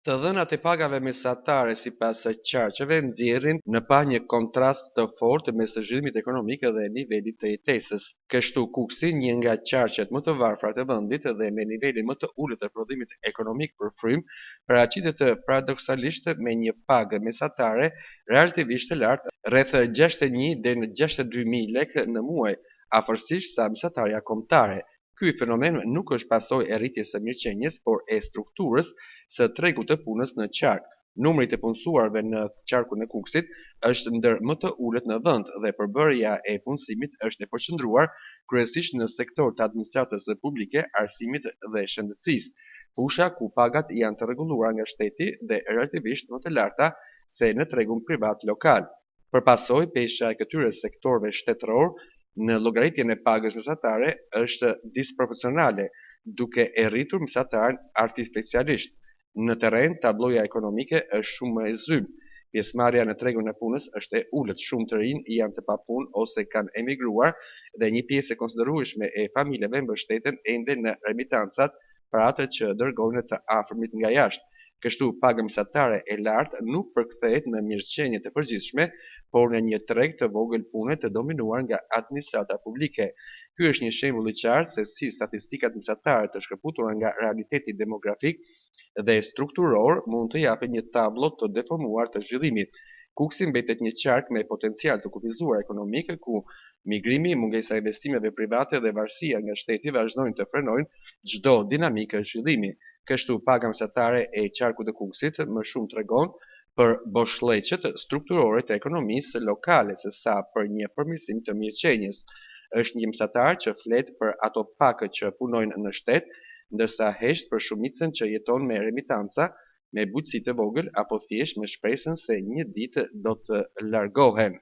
Të dhënat e pagave mesatare sipas qarqeve nxjerrin në pa një kontrast të fortë mes zhvillimit ekonomik dhe nivelit të jetesës. Kështu Kuksi, një nga qarqet më të varfra të vendit dhe me nivelin më të ulët të prodhimit ekonomik për frym, paraqitet paradoksalisht me një pagë mesatare relativisht të lartë, rreth 61 deri në 62.000 lekë në muaj, afërsisht sa mesatarja kombëtare. Ky fenomen nuk është pasojë e rritjes së mirëqenies, por e strukturës së tregut të punës në qark. Numri i të punësuarve në qarkun e Kuksit është ndër më të ulët në vend dhe përbërja e punësimit është e përqendruar kryesisht në sektor të administratës publike, arsimit dhe shëndetësisë, fusha ku pagat janë të rregulluara nga shteti dhe relativisht më të larta se në tregun privat lokal. Përpasoj, pesha e këtyre sektorëve shtetëror në llogaritjen e pagës mesatare është disproporcionale, duke e rritur mesataren artificialisht. Në terren, tabloja ekonomike është shumë e zymë. Pjesëmarrja në tregun e punës është e ulët, shumë të rinj janë të papunë ose kanë emigruar dhe një pjesë e konsiderueshme e familjeve mbështeten ende në remitancat për atë që dërgojnë të afërmit nga jashtë. Kështu paga mesatare e lartë nuk përkthehet në mirëqenie të përgjithshme, por në një treg të vogël pune të dominuar nga administrata publike. Ky është një shembull i qartë se si statistikat mesatare të shkëputura nga realiteti demografik dhe strukturor mund të japin një tablo të deformuar të zhvillimit. Kuksi mbetet një qark me potencial të kufizuar ekonomik, ku migrimi, mungesa e investimeve private dhe varësia nga shteti vazhdojnë të frenojnë çdo dinamikë zhvillimi. Kështu paga mesatare e qarkut të Kuksit më shumë tregon për boshllëqet strukturore të ekonomisë lokale se sa për një përmirësim të mirëqenies. Është një mesatar që flet për ato pak që punojnë në shtet, ndërsa hesht për shumicën që jeton me remitanca, me bujqësi të vogël apo thjesht me shpresën se një ditë do të largohen.